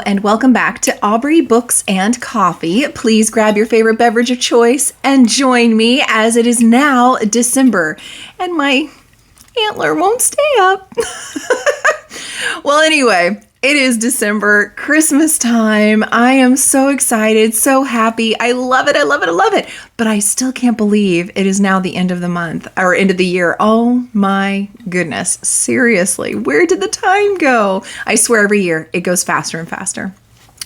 and welcome back to Aubrey Books and Coffee. Please grab your favorite beverage of choice and join me as it is now December and my antler won't stay up. Well, anyway, it is December, Christmas time. I am so excited, so happy. I love it. I love it. I love it. But I still can't believe it is now the end of the month or end of the year. Oh my goodness. Seriously, where did the time go? I swear every year it goes faster and faster.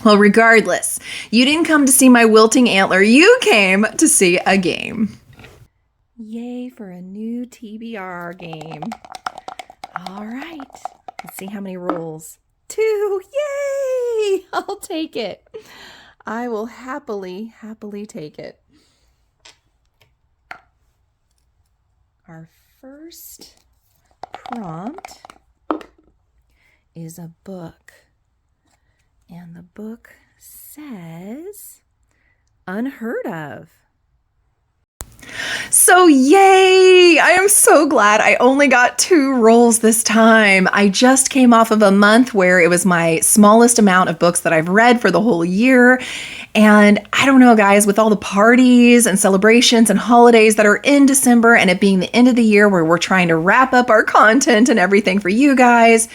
Well, regardless, you didn't come to see my wilting antler. You came to see a game. Yay for a new TBR game. All right. Let's see how many rolls. 2. Yay! I'll take it. I will happily take it. Our first prompt is a book. And the book says, Unheard of. So yay! I am so glad I only got 2 rolls this time. I just came off of a month where it was my smallest amount of books that I've read for the whole year. And I don't know, guys, with all the parties and celebrations and holidays that are in December and it being the end of the year where we're trying to wrap up our content and everything for you guys,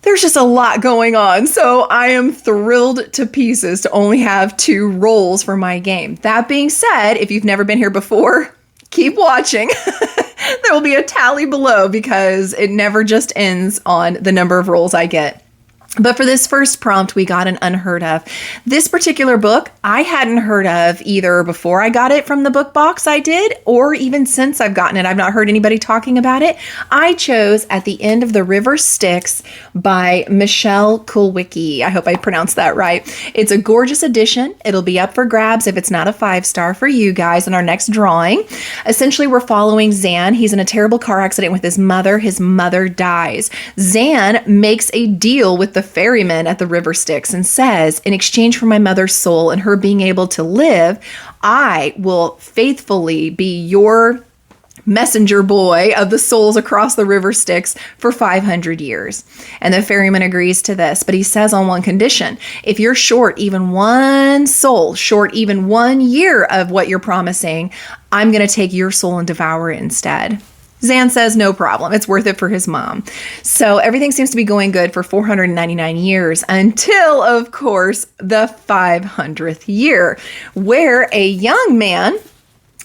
there's just a lot going on. So I am thrilled to pieces to only have 2 rolls for my game. That being said, if you've never been here before, keep watching. There will be a tally below because it never just ends on the number of rolls I get. But for this first prompt, we got an unheard of. This particular book, I hadn't heard of either before I got it from the book box I did, or even since I've gotten it. I've not heard anybody talking about it. I chose At the End of the River Styx by Michelle Kulwicki. I hope I pronounced that right. It's a gorgeous edition. It'll be up for grabs if it's not a 5-star for you guys in our next drawing. Essentially, we're following Zan. He's in a terrible car accident with his mother. His mother dies. Zan makes a deal with the ferryman at the river Styx and says, in exchange for my mother's soul and her being able to live, I will faithfully be your messenger boy of the souls across the river Styx for 500 years. And the ferryman agrees to this, but he says on one condition: if you're short even 1 soul, short even 1 year of what you're promising, I'm going to take your soul and devour it instead. Zan says no problem. It's worth it for his mom. So everything seems to be going good for 499 years until, of course, the 500th year, where a young man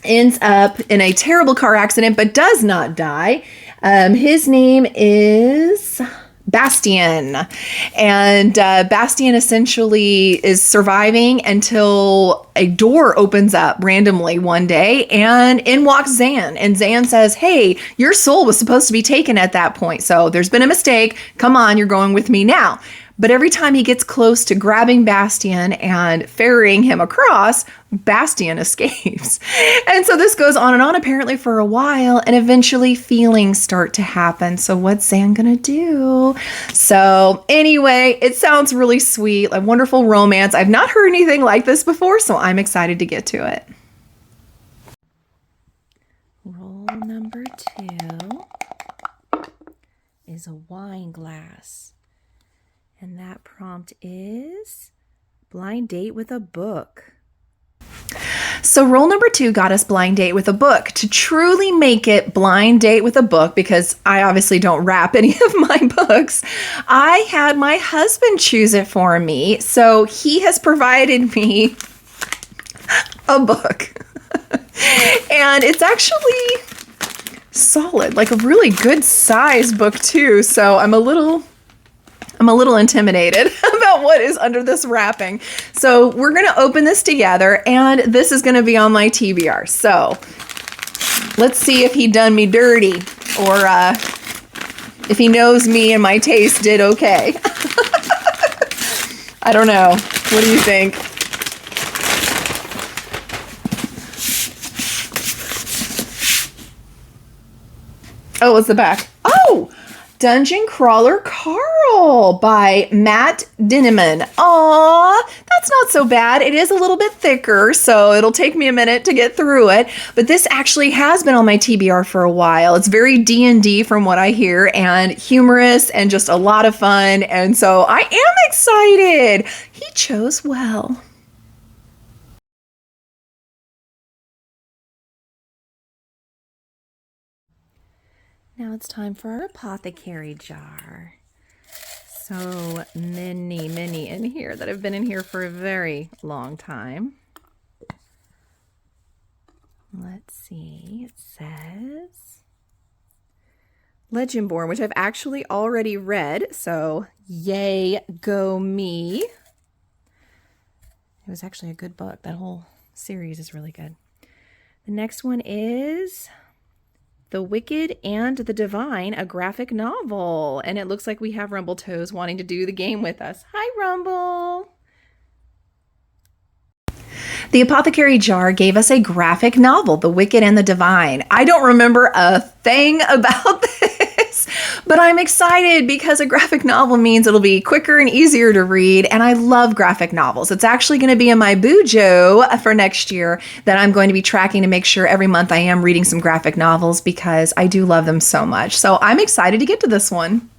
ends up in a terrible car accident but does not die. His name is Bastien. And Bastien essentially is surviving until a door opens up randomly one day and in walks Zan. And Zan says, hey, your soul was supposed to be taken at that point. So there's been a mistake. Come on, you're going with me now. But every time he gets close to grabbing Bastien and ferrying him across, Bastien escapes. And so this goes on and on apparently for a while, and eventually feelings start to happen. So what's Zan gonna do? So anyway, it sounds really sweet, like wonderful romance. I've not heard anything like this before, so I'm excited to get to it. Roll number 2 is a wine glass. And that prompt is blind date with a book. So roll number 2 got us blind date with a book. To truly make it blind date with a book, because I obviously don't wrap any of my books, I had my husband choose it for me. So he has provided me a book. And it's actually solid, like a really good size book too. So I'm a little intimidated about what is under this wrapping. So we're going to open this together, and this is going to be on my TBR. So let's see if he done me dirty, or if he knows me and my taste did okay. I don't know. What do you think? Oh, what's the back? Oh! Dungeon Crawler Carl by Matt Dinneman. Aw, that's not so bad. It is a little bit thicker, so it'll take me a minute to get through it. But this actually has been on my TBR for a while. It's very D&D from what I hear, and humorous and just a lot of fun. And so I am excited. He chose well. Now it's time for our apothecary jar. So many in here that have been in here for a very long time. Let's see, it says Legendborn, which I've actually already read, so yay, go me. It was actually a good book. That whole series is really good. The next one is The Wicked and the Divine, a graphic novel. And it looks like we have Rumble Toes wanting to do the game with us. Hi, Rumble. The Apothecary Jar gave us a graphic novel, The Wicked and the Divine. I don't remember a thing about this, but I'm excited because a graphic novel means it'll be quicker and easier to read, and I love graphic novels. It's actually going to be in my Bujo for next year that I'm going to be tracking to make sure every month I am reading some graphic novels because I do love them so much. So I'm excited to get to this one.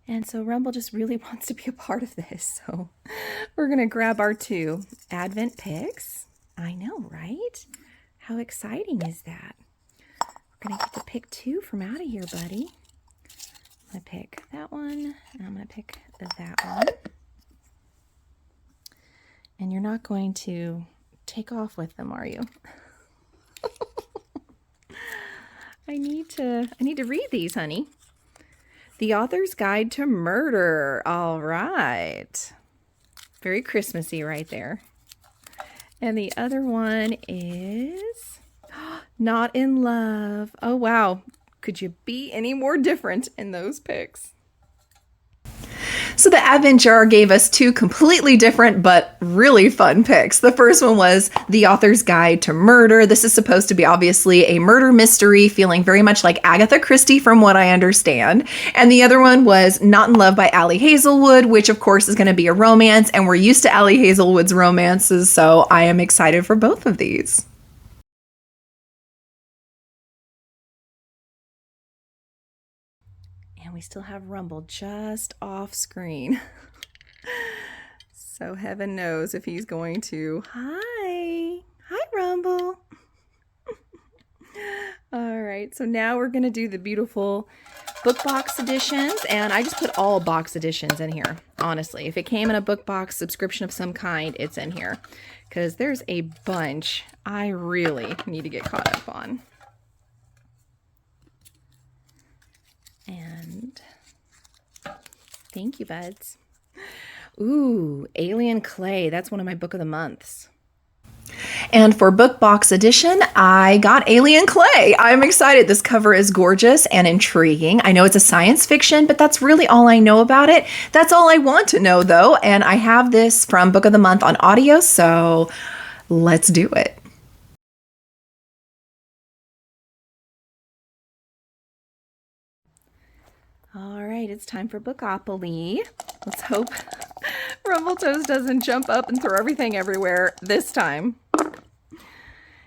And so Rumble just really wants to be a part of this. So we're going to grab our 2 Advent picks. I know, right? How exciting is that? We're going to get to pick 2 from out of here, buddy. I'm going to pick that one, and I'm going to pick that one. And you're not going to take off with them, are you? I need to read these, honey. The Author's Guide to Murder. All right. Very Christmassy right there. And the other one is Not in Love. Oh, wow. Could you be any more different in those picks? So the Advent Jar gave us 2 completely different but really fun picks. The first one was The Author's Guide to Murder. This is supposed to be obviously a murder mystery, feeling very much like Agatha Christie from what I understand. And the other one was Not in Love by Ali Hazelwood, which of course is going to be a romance, and we're used to Ali Hazelwood's romances, so I am excited for both of these. We still have Rumble just off screen. So heaven knows if he's going to. Hi Rumble. All right, so now we're going to do the beautiful book box editions, and I just put all box editions in here. Honestly, if it came in a book box subscription of some kind, it's in here because there's a bunch I really need to get caught up on. And thank you, buds. Ooh, Alien Clay. That's one of my book of the months. And for book box edition, I got Alien Clay. I'm excited. This cover is gorgeous and intriguing. I know it's a science fiction, but that's really all I know about it. That's all I want to know, though. And I have this from Book of the Month on audio, so let's do it. All right, it's time for Bookopoly. Let's hope Rumble Toes doesn't jump up and throw everything everywhere this time.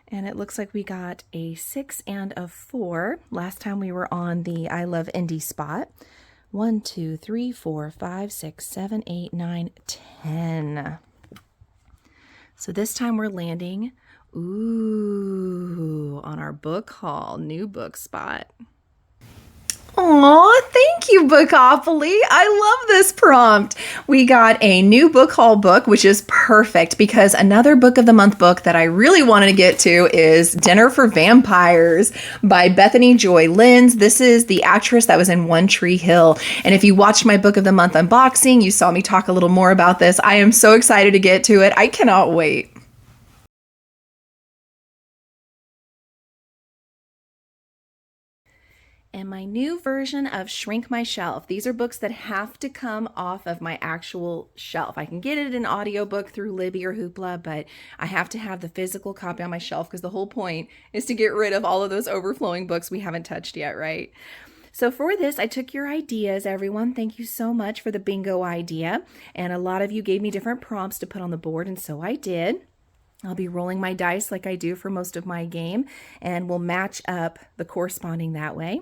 And it looks like we got a 6 and a 4. Last time we were on the I Love Indie spot. 1, 2, 3, 4, 5, 6, 7, 8, 9, 10. So this time we're landing, on our book haul, new book spot. Aw, thank you, Bookopoly. I love this prompt. We got a new book haul book, which is perfect because another book of the month book that I really wanted to get to is Dinner for Vampires by Bethany Joy Lenz. This is the actress that was in One Tree Hill. And if you watched my book of the month unboxing, you saw me talk a little more about this. I am so excited to get to it. I cannot wait. and my new version of Shrink My Shelf. These are books that have to come off of my actual shelf. I can get it in audiobook through Libby or Hoopla, but I have to have the physical copy on my shelf because the whole point is to get rid of all of those overflowing books we haven't touched yet, right? So for this, I took your ideas, everyone. Thank you so much for the bingo idea. And a lot of you gave me different prompts to put on the board, and so I did. I'll be rolling my dice like I do for most of my game, and we'll match up the corresponding that way.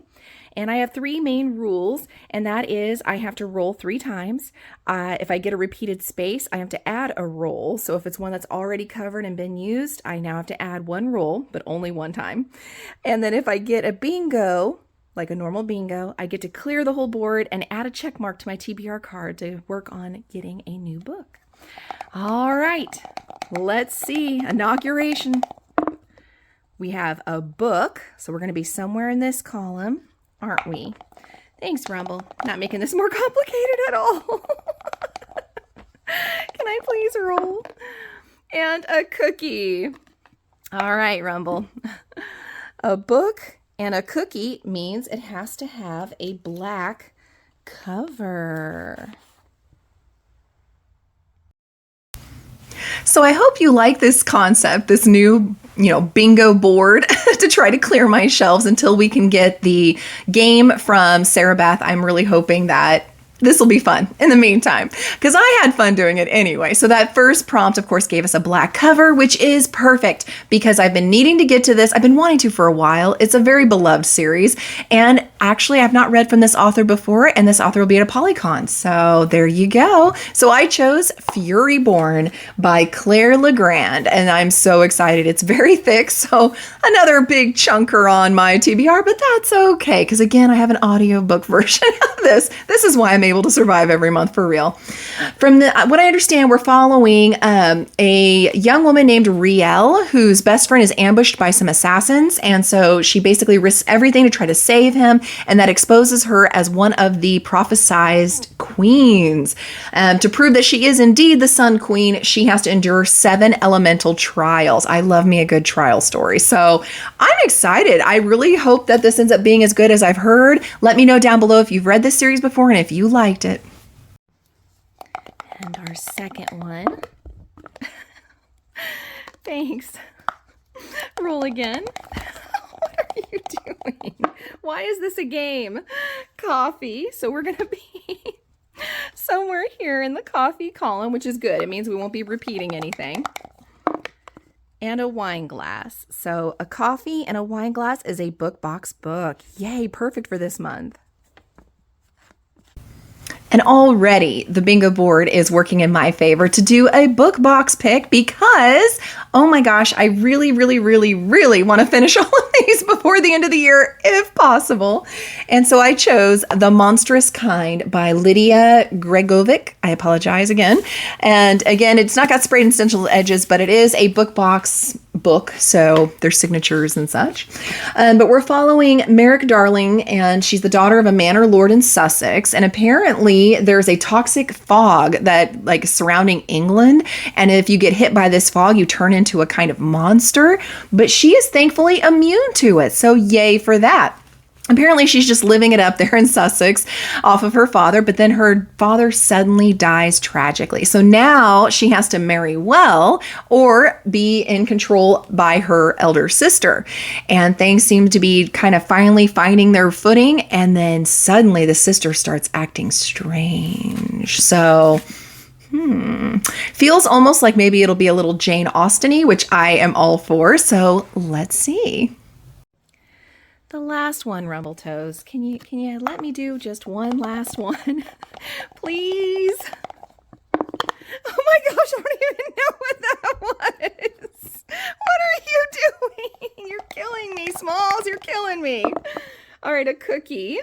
And I have 3 main rules, and that is I have to roll 3 times. If I get a repeated space, I have to add a roll. So if it's one that's already covered and been used, I now have to add 1 roll, but only 1 time. And then if I get a bingo, like a normal bingo, I get to clear the whole board and add a check mark to my TBR card to work on getting a new book. All right, let's see. Inauguration. We have a book, so we're going to be somewhere in this column, aren't we? Thanks, Rumble. Not making this more complicated at all. Can I please roll? And a cookie. All right, Rumble. A book and a cookie means it has to have a black cover. So I hope you like this concept, this new, bingo board to try to clear my shelves until we can get the game from Sarah Beth. I'm really hoping that this will be fun in the meantime, because I had fun doing it anyway. So that first prompt, of course, gave us a black cover, which is perfect because I've been needing to get to this. I've been wanting to for a while. It's a very beloved series. And actually, I've not read from this author before, and this author will be at a Polycon. So there you go. So I chose Fury Born by Claire Legrand, and I'm so excited. It's very thick, so another big chunker on my TBR, but that's okay, because again, I have an audiobook version of this. This is why I'm able to survive every month for real. From what I understand, we're following a young woman named Riel, whose best friend is ambushed by some assassins, and so she basically risks everything to try to save him, and that exposes her as one of the prophesized queens. To prove that she is indeed the Sun Queen, she has to endure 7 elemental trials. I love me a good trial story, so I'm excited. I really hope that this ends up being as good as I've heard. Let me know down below if you've read this series before and if you liked it. And our second one. Thanks. Roll again. What are you doing? Why is this a game? Coffee. So we're going to be somewhere here in the coffee column, which is good. It means we won't be repeating anything. And a wine glass. So a coffee and a wine glass is a book box book. Yay, perfect for this month. And already the bingo board is working in my favor to do a book box pick because, oh my gosh, I really, really, really, really want to finish all of these before the end of the year, if possible. And so I chose The Monstrous Kind by Lydia Gregovic. I apologize again. And again, it's not got sprayed and stenciled edges, but it is a book box book, so there's signatures and such. But we're following Merrick Darling, and she's the daughter of a manor lord in Sussex, and apparently there's a toxic fog that surrounding England, and if you get hit by this fog, you turn into a kind of monster, but she is thankfully immune to it, so yay for that. Apparently, she's just living it up there in Sussex off of her father, but then her father suddenly dies tragically. So now she has to marry well or be in control by her elder sister. And things seem to be kind of finally finding their footing. And then suddenly the sister starts acting strange. So feels almost like maybe it'll be a little Jane Austen-y, which I am all for. So let's see. The last one, Rumble Toes. Can you let me do just one last one? Please? Oh my gosh, I don't even know what that was. What are you doing? You're killing me, Smalls. You're killing me. All right, a cookie,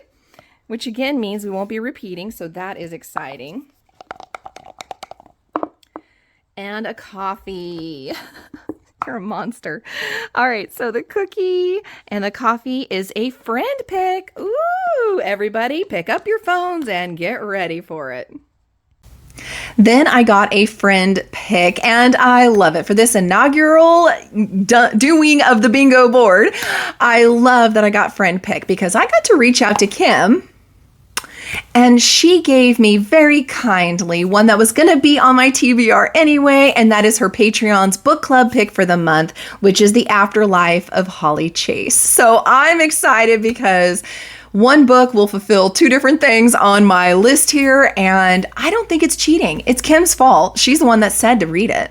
which again means we won't be repeating, so that is exciting. And a coffee. You're a monster. All right, so the cookie and the coffee is a friend pick. Ooh, everybody pick up your phones and get ready for it. Then I got a friend pick, and I love it. For this inaugural doing of the bingo board, I love that I got friend pick because I got to reach out to Kim, and she gave me very kindly one that was going to be on my TBR anyway, and that is her Patreon's book club pick for the month, which is The Afterlife of Holly Chase. So I'm excited because one book will fulfill two different things on my list here, and I don't think it's cheating. It's Kim's fault. She's the one that said to read it.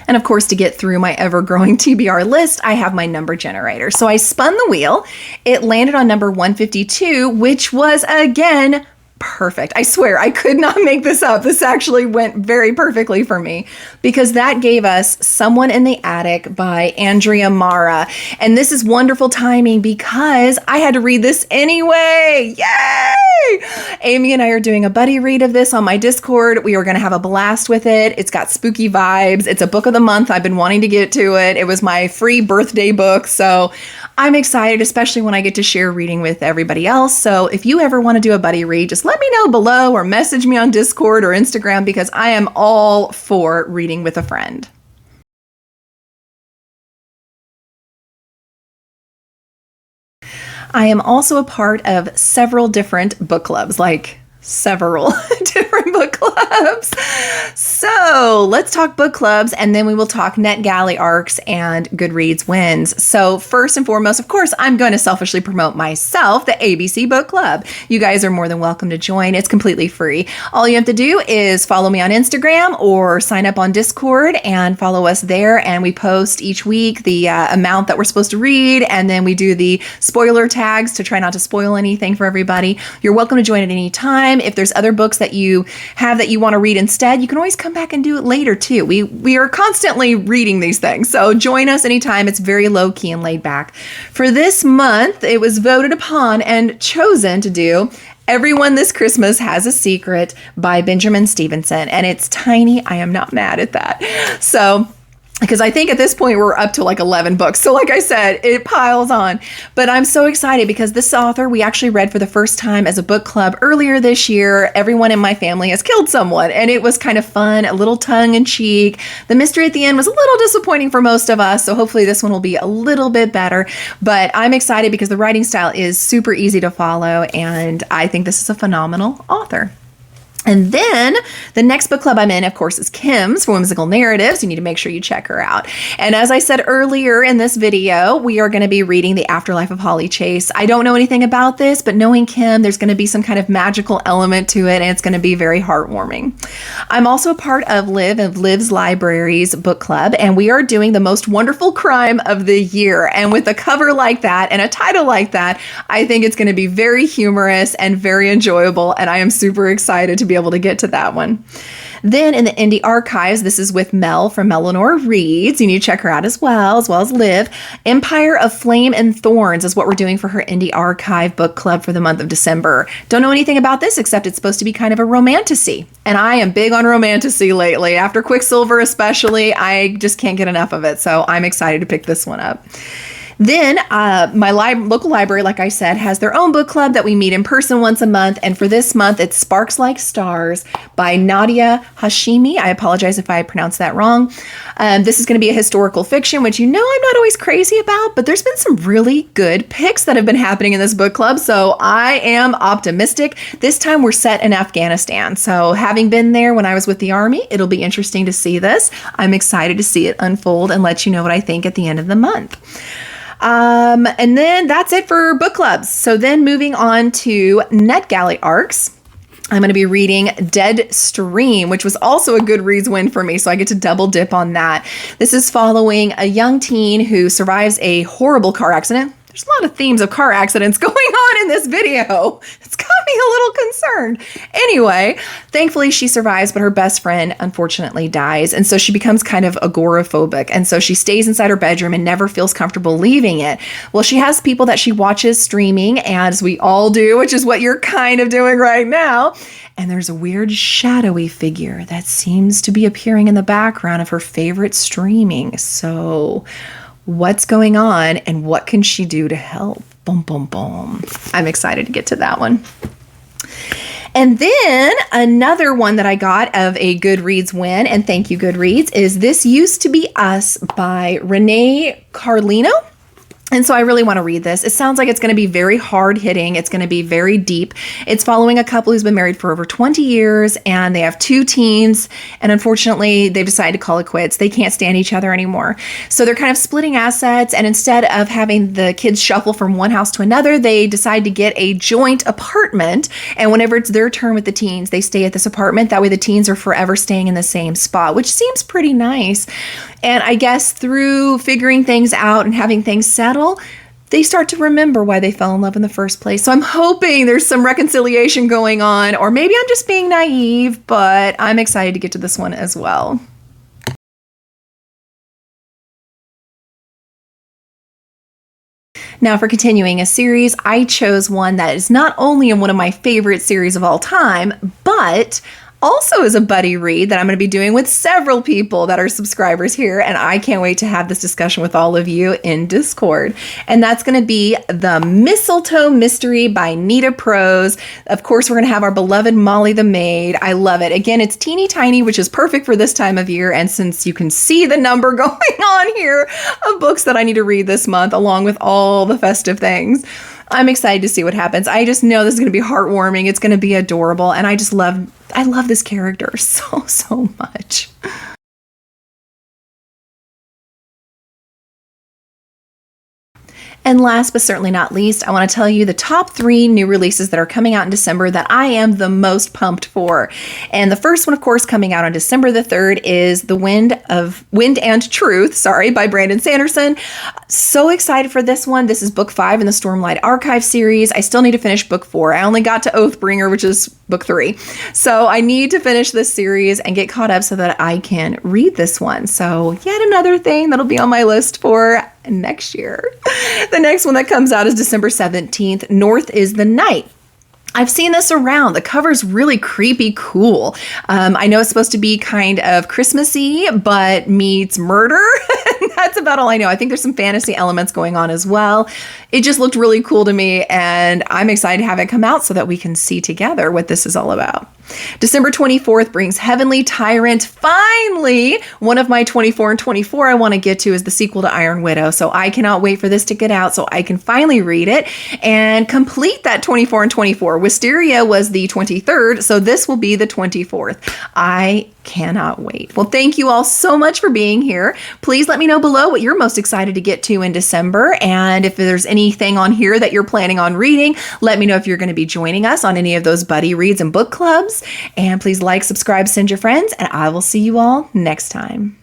And of course, to get through my ever-growing TBR list, I have my number generator. So I spun the wheel. It landed on number 152, which was, again, perfect. I swear, I could not make this up. This actually went very perfectly for me because that gave us Someone in the Attic by Andrea Mara. And this is wonderful timing because I had to read this anyway. Yay! Amy and I are doing a buddy read of this on my Discord. We are going to have a blast with it. It's got spooky vibes. It's a book of the month. I've been wanting to get to it. It was my free birthday book. So I'm excited, especially when I get to share reading with everybody else. So if you ever want to do a buddy read, just let me know below or message me on Discord or Instagram because I am all for reading with a friend. I am also a part of several different book clubs, like several different book clubs. So let's talk book clubs, and then we will talk NetGalley ARCs and GoodReads wins. So first and foremost, of course, I'm going to selfishly promote myself, the ABC Book Club. You guys are more than welcome to join. It's completely free. All you have to do is follow me on Instagram or sign up on Discord and follow us there. And we post each week the amount that we're supposed to read, and then we do the spoiler tags to try not to spoil anything for everybody. You're welcome to join at any time. If there's other books that you have that you want to read instead, you can always come back and do it later too. We are constantly reading these things. So join us anytime. It's very low key and laid back. For this month, it was voted upon and chosen to do Everyone This Christmas Has a Secret by Benjamin Stevenson. And it's tiny. I am not mad at that. So because I think at this point we're up to like 11 books. So like I said, it piles on. But I'm so excited because this author we actually read for the first time as a book club earlier this year. Everyone in my family has killed someone, and it was kind of fun, a little tongue in cheek. The mystery at the end was a little disappointing for most of us, so hopefully this one will be a little bit better. But I'm excited because the writing style is super easy to follow, and I think this is a phenomenal author. And then the next book club I'm in, of course, is Kim's for Whimsical Narratives. You need to make sure you check her out. And as I said earlier in this video, we are going to be reading The Afterlife of Holly Chase. I don't know anything about this, but knowing Kim, there's going to be some kind of magical element to it, and it's going to be very heartwarming. I'm also a part of Liv's Libraries book club, and we are doing The Most Wonderful Crime of the Year. And with a cover like that and a title like that, I think it's going to be very humorous and very enjoyable, and I am super excited to be able to get to that one. Then in the indie archives, this is with Mel from MelLenoreReads. You need to check her out as well as Liv. Empire of Flame and Thorns is what we're doing for her indie archive book club for the month of December. Don't know anything about this except it's supposed to be kind of a romantasy. And I am big on romantasy lately. After Quicksilver especially, I just can't get enough of it. So I'm excited to pick this one up. Then my local library, like I said, has their own book club that we meet in person once a month. And for this month, it's Sparks Like Stars by Nadia Hashimi. I apologize if I pronounced that wrong. This is going to be a historical fiction, which you know I'm not always crazy about, but there's been some really good picks that have been happening in this book club. So I am optimistic. This time we're set in Afghanistan. So having been there when I was with the Army, it'll be interesting to see this. I'm excited to see it unfold and let you know what I think at the end of the month. And then that's it for book clubs. So then moving on to NetGalley ARCs, I'm going to be reading Dead Stream, which was also a GoodReads win for me, so I get to double dip on that. This is following a young teen who survives a horrible car accident. There's a lot of themes of car accidents going on in this video. It's got me a little concerned. Anyway, thankfully she survives, but her best friend unfortunately dies. And so she becomes kind of agoraphobic. And so she stays inside her bedroom and never feels comfortable leaving it. Well, she has people that she watches streaming, as we all do, which is what you're kind of doing right now. And there's a weird shadowy figure that seems to be appearing in the background of her favorite streaming. So what's going on and what can she do to help? Boom, boom, boom. I'm excited to get to that one. And then another one that I got of a Goodreads win, and thank you, Goodreads, is This Used to Be Us by Renee Carlino. And so I really want to read this. It sounds like it's going to be very hard hitting. It's going to be very deep. It's following a couple who's been married for over 20 years and they have 2 teens. And unfortunately, they've decided to call it quits. They can't stand each other anymore. So they're kind of splitting assets. And instead of having the kids shuffle from one house to another, they decide to get a joint apartment. And whenever it's their turn with the teens, they stay at this apartment. That way the teens are forever staying in the same spot, which seems pretty nice. And I guess through figuring things out and having things settle, they start to remember why they fell in love in the first place. So I'm hoping there's some reconciliation going on, or maybe I'm just being naive, but I'm excited to get to this one as well. Now, for continuing a series, I chose one that is not only in one of my favorite series of all time, but also is a buddy read that I'm going to be doing with several people that are subscribers here, and I can't wait to have this discussion with all of you in Discord. And that's going to be The Mistletoe Mystery by Nita Prose. Of course, we're going to have our beloved Molly the Maid. I love it. Again, it's teeny tiny, which is perfect for this time of year, and since you can see the number going on here of books that I need to read this month, along with all the festive things, I'm excited to see what happens. I just know this is going to be heartwarming. It's going to be adorable. And I love this character so much. And last but certainly not least, I want to tell you the top 3 new releases that are coming out in December that I am the most pumped for. And the first one, of course, coming out on December the 3rd is The Wind and Truth, by Brandon Sanderson. So excited for this one. This is book 5 in the Stormlight Archive series. I still need to finish book 4. I only got to Oathbringer, which is book 3. So I need to finish this series and get caught up so that I can read this one. So yet another thing that'll be on my list for next year. The next one that comes out is December 17th. North is the Night. I've seen this around. The cover's really creepy cool. I know it's supposed to be kind of Christmassy, but meets murder. That's about all I know. I think there's some fantasy elements going on as well. It just looked really cool to me, and I'm excited to have it come out so that we can see together what this is all about. December 24th brings Heavenly Tyrant. Finally, one of my 24 and 24 I want to get to is the sequel to Iron Widow. So I cannot wait for this to get out so I can finally read it and complete that 24 and 24. Wisteria was the 23rd, so this will be the 24th. I cannot wait. Well, thank you all so much for being here. Please let me know below what you're most excited to get to in December. And if there's anything on here that you're planning on reading, let me know if you're going to be joining us on any of those buddy reads and book clubs. And please like, subscribe, send your friends, and I will see you all next time.